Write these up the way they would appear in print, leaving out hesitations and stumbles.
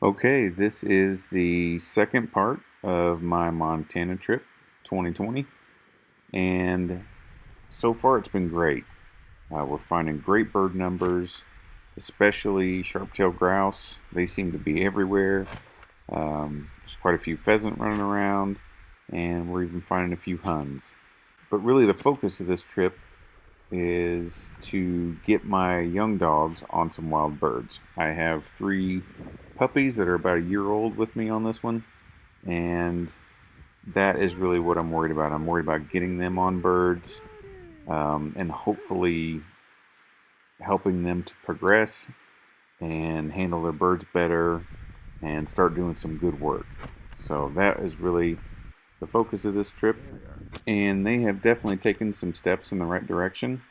Okay, this is the second part of my Montana trip 2020, and so far it's been great. We're finding great bird numbers, especially sharp-tailed grouse. They seem to be everywhere. There's quite a few pheasant running around, and we're even finding a few Huns. But really, the focus of this trip is to get my young dogs on some wild birds. I have 3 puppies that are about a year old with me on this one, and that is really what I'm worried about. I'm worried about getting them on birds, and hopefully helping them to progress and handle their birds better and start doing some good work. So that is really the focus of this trip, and they have definitely taken some steps in the right direction,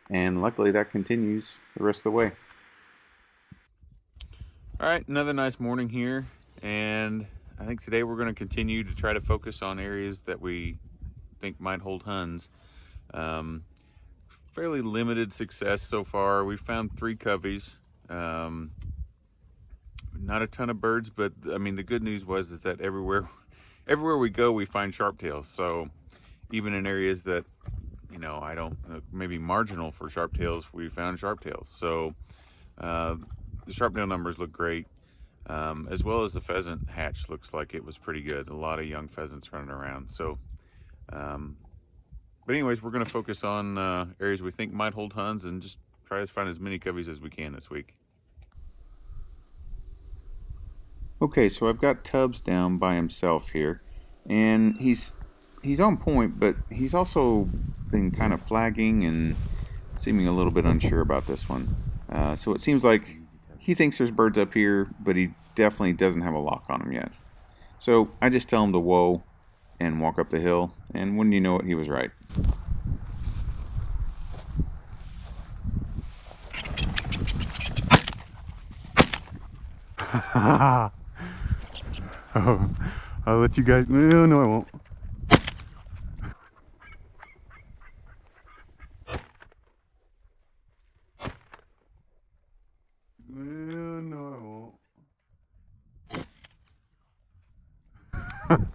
and luckily that continues the rest of the way. All right, another nice morning here, and I think today we're going to continue to try to focus on areas that we think might hold Huns. Fairly limited success so far. We found 3 coveys. Not a ton of birds, but I mean the good news is that everywhere we go we find sharptails. So even in areas that I don't maybe marginal for sharptails, we found sharptails. So the sharptail numbers look great, as well as the pheasant hatch looks like it was pretty good. A lot of young pheasants running around. So but anyways, we're going to focus on areas we think might hold Huns and just try to find as many coveys as we can this week. Okay, so I've got Tubbs down by himself here, and he's on point, but he's also been kind of flagging and seeming a little bit unsure about this one. So it seems like he thinks there's birds up here, but he definitely doesn't have a lock on them yet. So I just tell him to whoa and walk up the hill, and wouldn't you know it, he was right. Oh, I'll let you guys. No, I won't. No, I won't.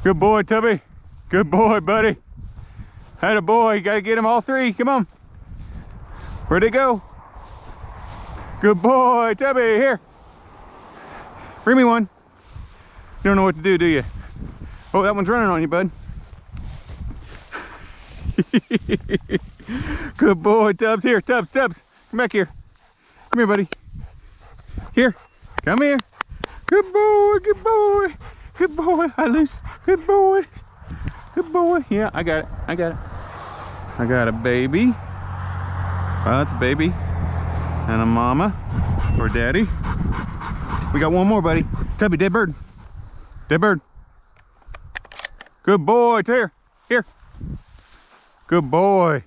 Good boy, Tubby. Good boy, buddy. Had a boy. You gotta get them all 3. Come on. Where'd they go? Good boy, Tubby. Here. Bring me one. You don't know what to do you? Oh, that one's running on you, bud. Good boy, Tubbs. Here, Tubbs. Come back here. Come here, buddy. Here. Come here. Good boy. Good boy. I loose. Good boy. Good boy. Yeah, I got it. I got a baby. Well, that's a baby. And a mama. Or daddy. We got one more, buddy. Tubby, dead bird. Dead bird. Good boy. Here. Good boy.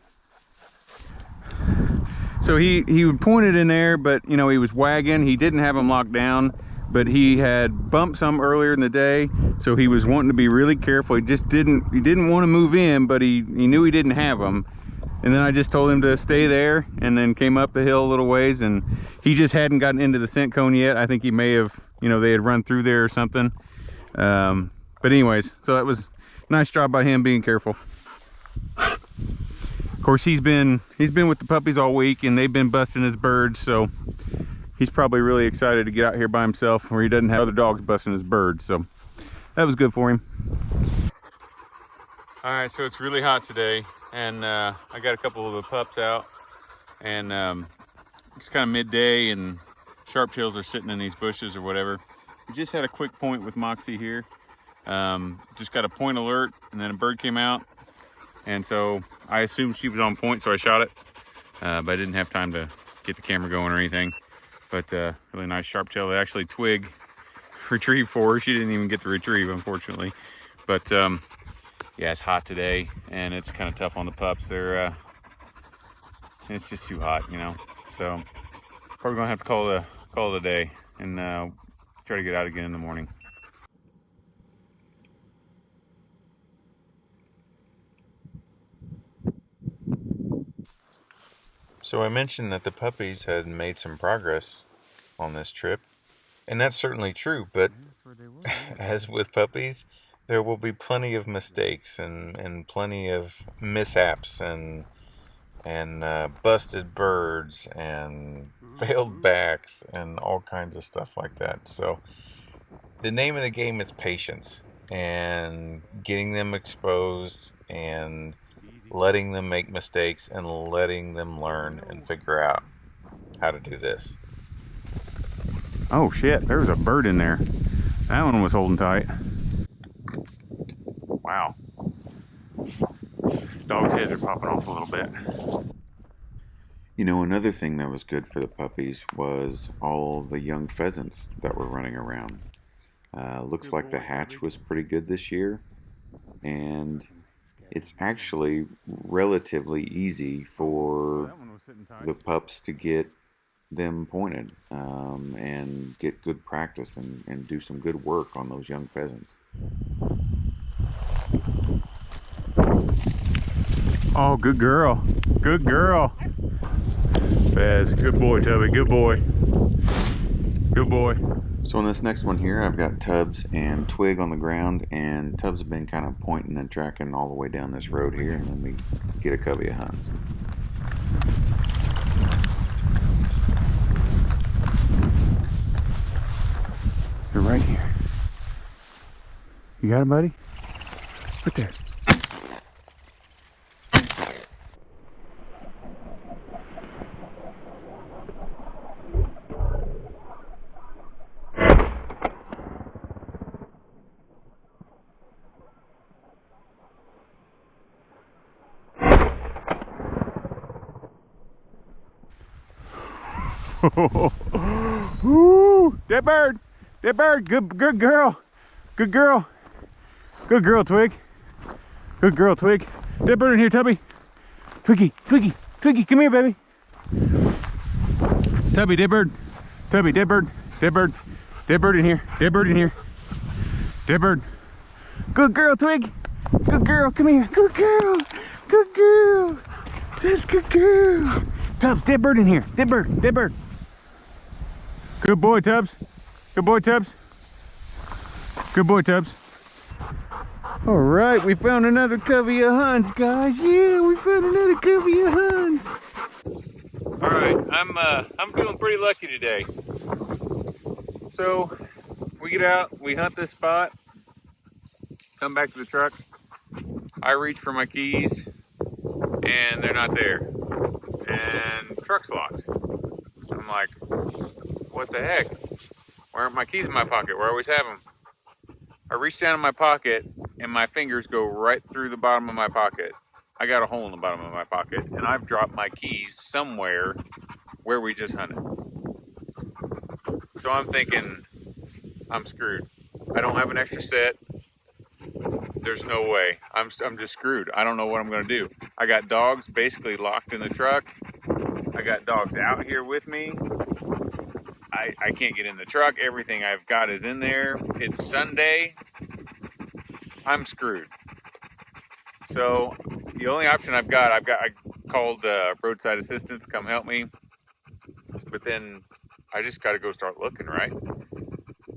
So he pointed in there, but he was wagging. He didn't have them locked down, but he had bumped some earlier in the day, so he was wanting to be really careful. He didn't want to move in, but he knew he didn't have them. And then I just told him to stay there, and then came up the hill a little ways, and he just hadn't gotten into the scent cone yet. I think he may have, they had run through there or something. But anyways, so that was a nice job by him being careful. Of course, he's been with the puppies all week, and they've been busting his birds, so he's probably really excited to get out here by himself where he doesn't have other dogs busting his birds. So that was good for him. All right, so it's really hot today, and I got a couple of the pups out, and it's kind of midday, and sharptails are sitting in these bushes or whatever. We just had a quick point with Moxie here. Just got a point alert, and then a bird came out, and so I assumed she was on point, so I shot it, but I didn't have time to get the camera going or anything. But really nice sharptail. They actually twig retrieved for her. She didn't even get to retrieve, unfortunately. But yeah, it's hot today, and it's kind of tough on the pups. It's just too hot, So probably gonna have to call it a day, and try to get out again in the morning. So I mentioned that the puppies had made some progress on this trip. And that's certainly true, but as with puppies, there will be plenty of mistakes and plenty of mishaps and busted birds and failed backs and all kinds of stuff like that. So the name of the game is patience and getting them exposed and letting them make mistakes and letting them learn and figure out how to do this. Oh shit, there was a bird in there. That one was holding tight. Wow. Dogs' heads are popping off a little bit. You know, another thing that was good for the puppies was all the young pheasants that were running around. Looks like the hatch was pretty good this year, and it's actually relatively easy for the pups to get them pointed and get good practice and do some good work on those young pheasants. Oh, good girl. Good girl. Fez, good boy, Tubby. Good boy. Good boy. So on this next one here, I've got Tubbs and Twig on the ground, and Tubbs have been kind of pointing and tracking all the way down this road here, and then we get a covey of Huns. You're right here. You got him, buddy? Right there. Woo! Dead bird! Dead bird! Good girl! Good girl! Good girl, Twig! Good girl, Twig! Dead bird in here, Tubby! Twiggy! Twiggy! Twiggy, come here, baby! Tubby, dead bird! Tubby, dead bird! Dead bird! Dead bird in here! Dead bird in here! Dead bird! Good girl, Twig! Good girl, come here! Good girl! Good girl! That's good girl! Tubbs, dead bird in here! Dead bird! Dead bird! Good boy, Tubbs! Good boy, Tubbs! Good boy, Tubbs! All right, we found another covey of Huns, guys. Yeah, we found another covey of Huns. All right, I'm feeling pretty lucky today. So we get out, we hunt this spot, come back to the truck. I reach for my keys, and they're not there, and truck's locked. I'm like, what the heck? Where aren't my keys in my pocket? Where I always have them. I reach down in my pocket, and my fingers go right through the bottom of my pocket. I got a hole in the bottom of my pocket, and I've dropped my keys somewhere where we just hunted. So I'm thinking, I'm screwed. I don't have an extra set. There's no way. I'm just screwed. I don't know what I'm gonna do. I got dogs basically locked in the truck. I got dogs out here with me. I can't get in the truck. Everything I've got is in there. It's Sunday. I'm screwed. So the only option I called roadside assistance, come help me. But then I just got to go start looking, right?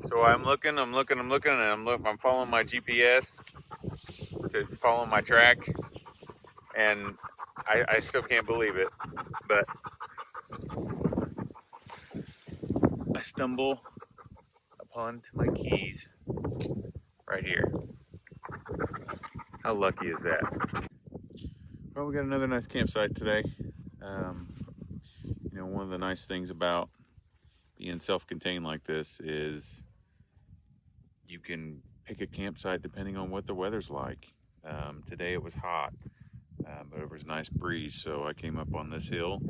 So I'm looking, and I'm following my GPS to follow my track, and I still can't believe it, but I stumble upon my keys right here. How lucky is that? Well, we got another nice campsite today. You know, one of the nice things about being self-contained like this is you can pick a campsite depending on what the weather's like. Today it was hot, but it was a nice breeze, so I came up on this hill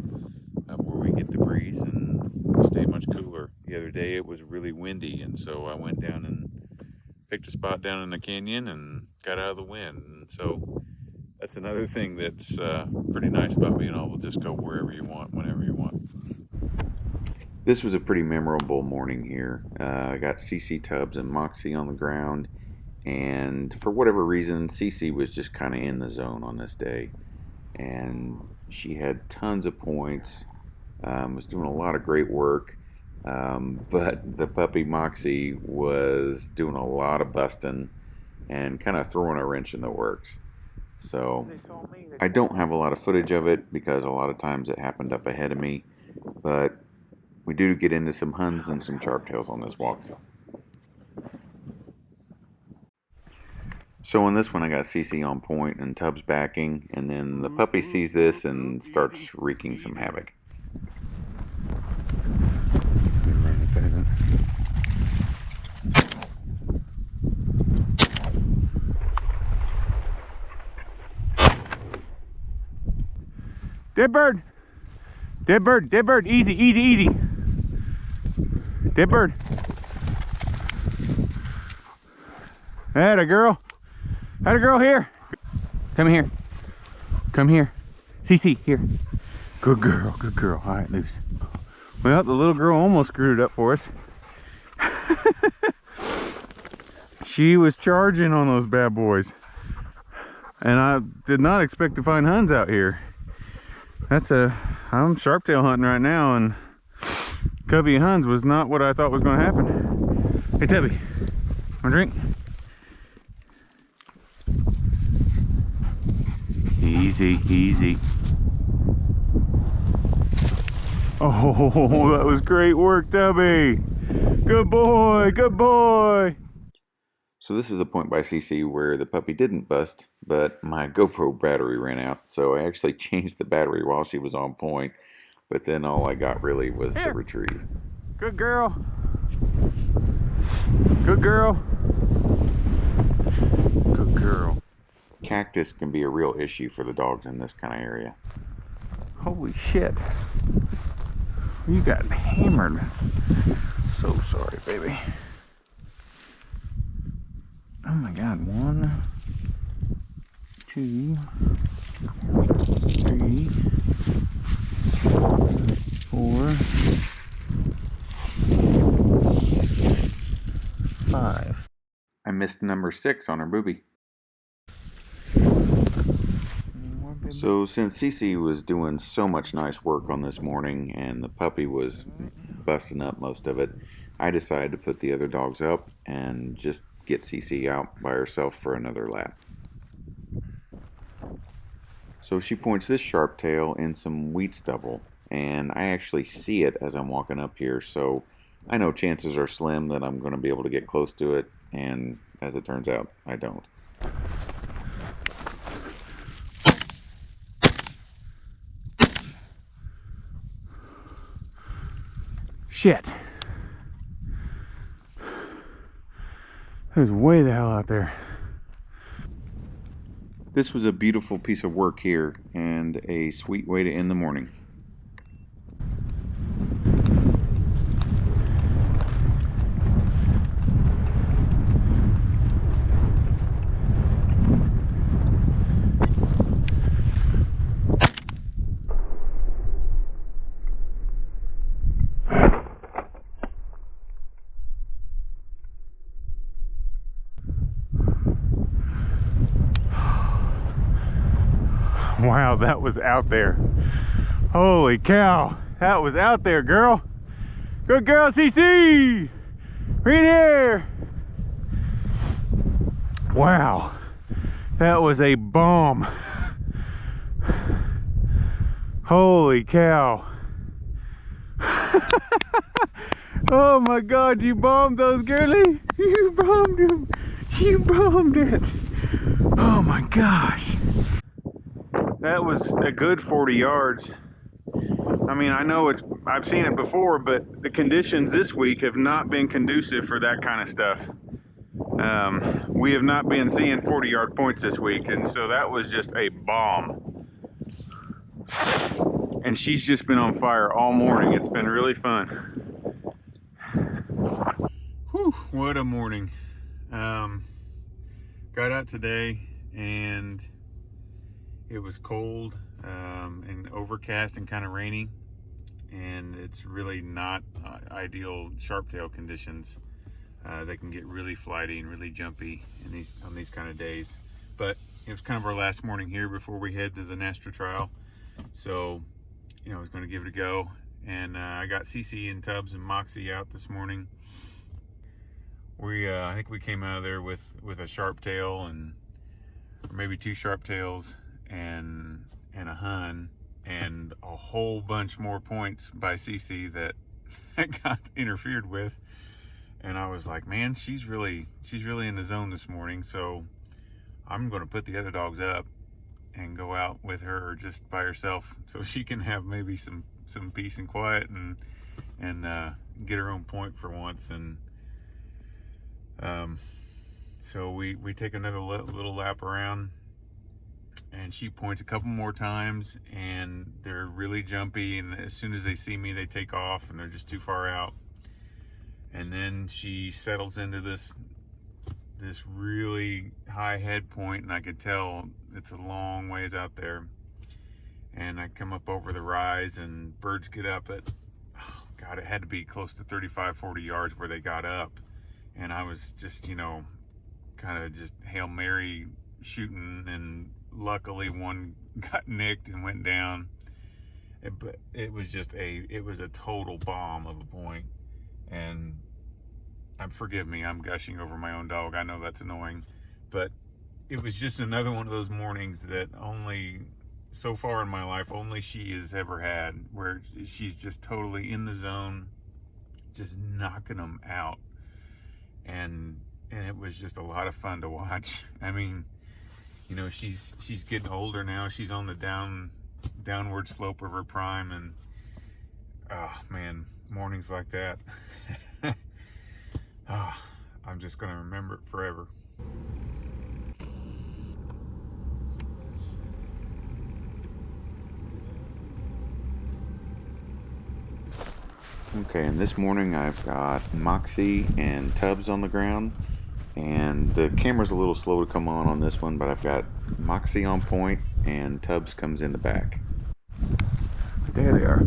where we get the breeze and stay much cooler. The other day it was really windy, and so I went down and picked a spot down in the canyon and got out of the wind. And so that's another thing that's pretty nice about being able to just go wherever you want, whenever you want. This was a pretty memorable morning here. I got Cece, Tubbs, and Moxie on the ground, and for whatever reason, Cece was just kind of in the zone on this day, and she had tons of points, was doing a lot of great work, But the puppy Moxie was doing a lot of busting and kind of throwing a wrench in the works. So I don't have a lot of footage of it because a lot of times it happened up ahead of me, but we do get into some Huns and some Sharptails on this walk. So in this one I got Cece on point and Tubbs backing, and then the puppy sees this and starts wreaking some havoc. Pheasant. Dead bird! Dead bird! Dead bird! Easy, easy, easy! Dead bird! Atta girl! Atta girl here! Come here. Come here. Cece, here. Good girl, good girl. All right, loose. Well, the little girl almost screwed it up for us. She was charging on those bad boys. And I did not expect to find Huns out here. I'm sharptail hunting right now, and covey of Huns was not what I thought was going to happen. Hey, Tubby, want a drink? Easy, easy. Oh, that was great work, Tubby. Good boy, good boy. So this is a point by Cece where the puppy didn't bust, but my GoPro battery ran out, so I actually changed the battery while she was on point, but then all I got really was the retrieve. Good girl. Good girl. Good girl. Cactus can be a real issue for the dogs in this kind of area. Holy shit. You got hammered. So sorry, baby. Oh my God, 1, 2, 3, 4, 5. I missed number 6 on her booby. So since Cece was doing so much nice work on this morning and the puppy was busting up most of it, I decided to put the other dogs up and just get Cece out by herself for another lap. So she points this sharptail in some wheat stubble, and I actually see it as I'm walking up here, so I know chances are slim that I'm going to be able to get close to it, and as it turns out, I don't. Shit. It was way the hell out there. This was a beautiful piece of work here and a sweet way to end the morning. Wow, that was out there. Holy cow, that was out there, girl. Good girl, Cece. Right here. Wow, that was a bomb. Holy cow. Oh my God, you bombed those, girlie. You bombed them. You bombed it. Oh my gosh. That was a good 40 yards. I mean, I know I've seen it before, but the conditions this week have not been conducive for that kind of stuff. We have not been seeing 40-yard points this week, and so that was just a bomb. And she's just been on fire all morning. It's been really fun. Whew, what a morning. Got out today and it was cold and overcast and kind of rainy, and it's really not ideal sharptail conditions. They can get really flighty and really jumpy on these kind of days. But it was kind of our last morning here before we head to the Nastra trial. So, I was going to give it a go. and I got Cece and Tubbs and Moxie out this morning. I think we came out of there with a sharptail or maybe 2 sharptails and a Hun, and a whole bunch more points by Cece that got interfered with. And I was like, man, she's really in the zone this morning, so I'm going to put the other dogs up and go out with her just by herself so she can have maybe some peace and quiet and get her own point for once. And so we take another little lap around, and she points a couple more times, and they're really jumpy, and as soon as they see me they take off and they're just too far out. And then she settles into this really high head point, and I could tell it's a long ways out there. And I come up over the rise, and birds get up at, oh God, it had to be close to 35-40 yards where they got up. And I was just, kind of just Hail Mary shooting, and luckily one got nicked and went down. But it was a total bomb of a point. And forgive me, I'm gushing over my own dog. I know that's annoying, but it was just another one of those mornings that only so far in my life, only she has ever had, where she's just totally in the zone, just knocking them out. And it was just a lot of fun to watch. I mean, she's getting older now. She's on the downward slope of her prime, and oh man, mornings like that. I'm just going to remember it forever. Okay, and this morning I've got Moxie and Tubbs on the ground, and the camera's a little slow to come on this one, but I've got Moxie on point and Tubbs comes in the back. There they are.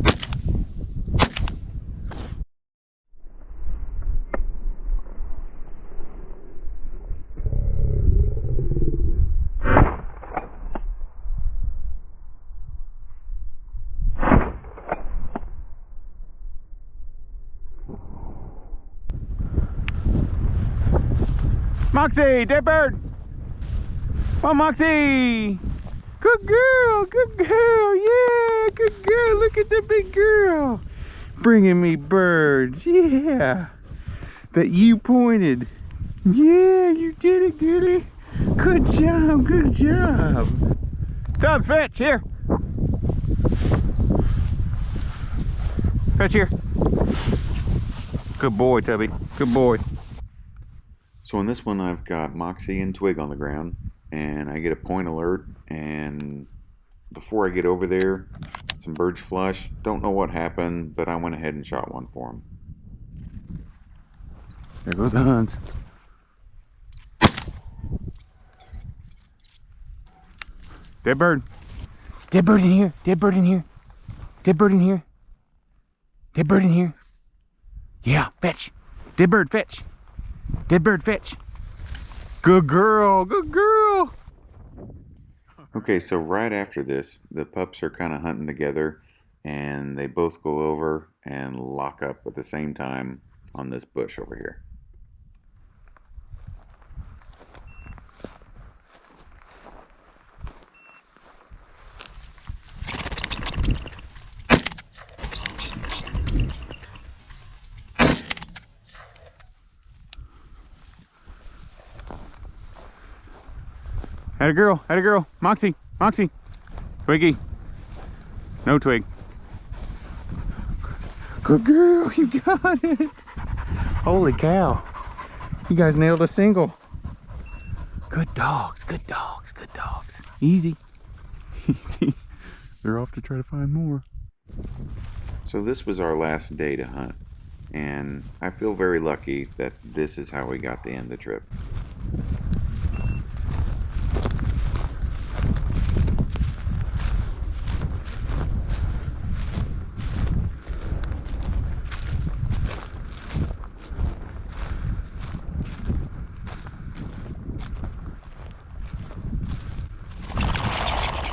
Moxie, dead bird. Come on, Moxie. Good girl, yeah, good girl. Look at the big girl. Bringing me birds, yeah. That you pointed. Yeah, you did it, Goody. Good job. Tubbs, fetch, here. Fetch here. Good boy, Tubby, good boy. So in this one I've got Moxie and Twig on the ground, and I get a point alert, and before I get over there, some birds flush. Don't know what happened, but I went ahead and shot one for them. There goes the Huns. Dead bird. Dead bird in here. Dead bird in here. Dead bird in here. Dead bird in here. Yeah, fetch. Dead bird, fetch. Dead bird, fetch. Good girl, good girl. Okay, so right after this, the pups are kind of hunting together, and they both go over and lock up at the same time on this bush over here. Had a girl. Moxie. Twiggy. No Twig. Good girl, you got it. Holy cow. You guys nailed a single. Good dogs. Easy. They're off to try to find more. So this was our last day to hunt, and I feel very lucky that this is how we got to end the trip.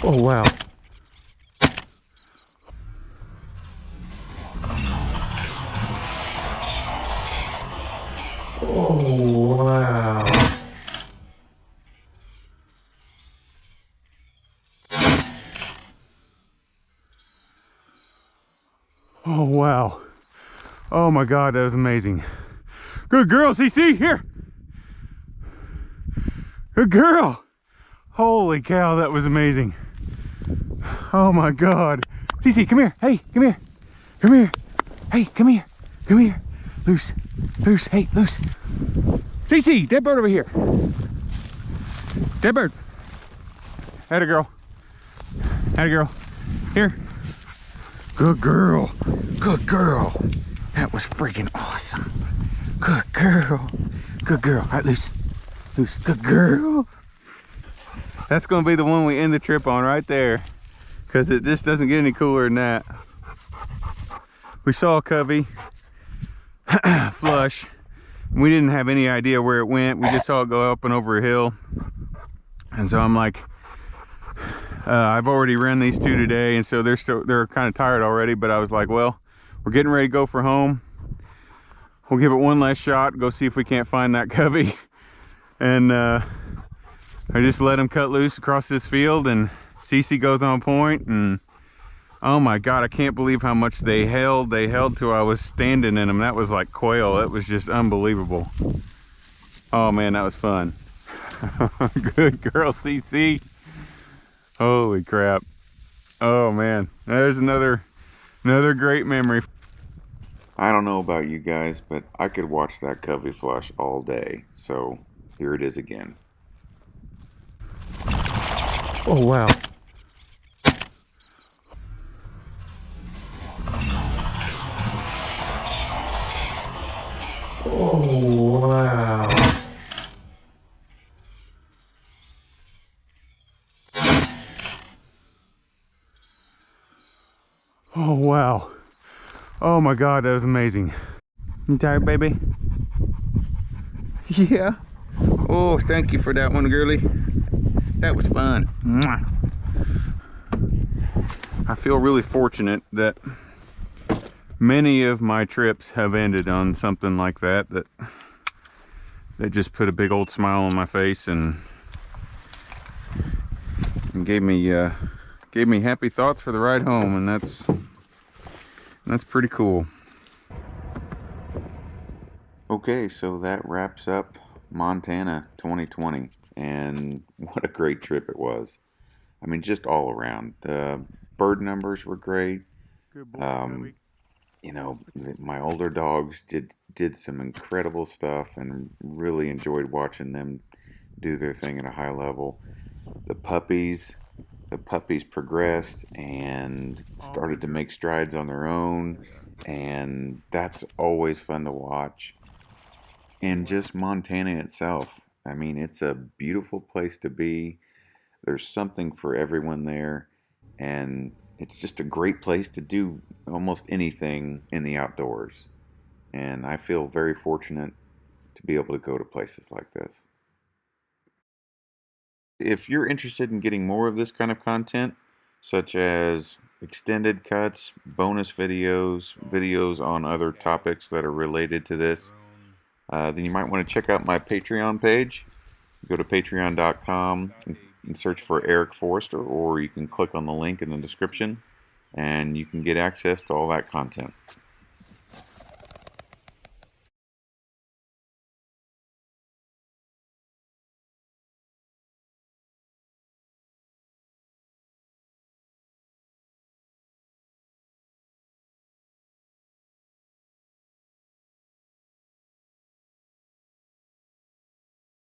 Oh wow. Oh, wow. Oh, wow. Oh my God, that was amazing. Good girl, Cece, here. Good girl. Holy cow, that was amazing. Oh my God. Cece, come here. Hey, come here. Come here. Hey, come here. Come here. Loose. Loose. Hey, loose. Cece, dead bird over here. Dead bird. Atta girl. Atta girl. Here. Good girl. Good girl. That was freaking awesome. Good girl. Good girl. All right, loose. Loose. Good girl. That's going to be the one we end the trip on right there, because it just doesn't get any cooler than that. We saw a covey flush. We didn't have any idea where it went. We just saw it go up and over a hill. And so I'm like, I've already ran these two today, and so they're kind of tired already, but I was like, well, we're getting ready to go for home. We'll give it one last shot, go see if we can't find that covey. And I just let them cut loose across this field, and Cece goes on point, and oh my God, I can't believe how much they held. They held till I was standing in them. That was like quail. It was just unbelievable. Oh man, that was fun. Good girl, Cece. Holy crap. Oh man, there's another great memory. I don't know about you guys, but I could watch that covey flush all day. So here it is again. Oh wow. Oh wow. Oh wow. Oh my God, that was amazing. You tired, baby? Yeah. Oh, thank you for that one, girly. That was fun. Mwah. I feel really fortunate that many of my trips have ended on something like that that just put a big old smile on my face and gave me happy thoughts for the ride home, and that's pretty cool. Okay, so that wraps up Montana 2020, and what a great trip it was. I mean, just all around. The bird numbers were great. Good boy, you know, my older dogs did some incredible stuff, and really enjoyed watching them do their thing at a high level. The puppies progressed and started to make strides on their own, and that's always fun to watch. And just Montana itself, I mean, it's a beautiful place to be. There's something for everyone there, and it's just a great place to do almost anything in the outdoors. And I feel very fortunate to be able to go to places like this. If you're interested in getting more of this kind of content, such as extended cuts, bonus videos, videos on other topics that are related to this, then you might want to check out my Patreon page. Go to patreon.com and search for Eric Forrester, or you can click on the link in the description and you can get access to all that content.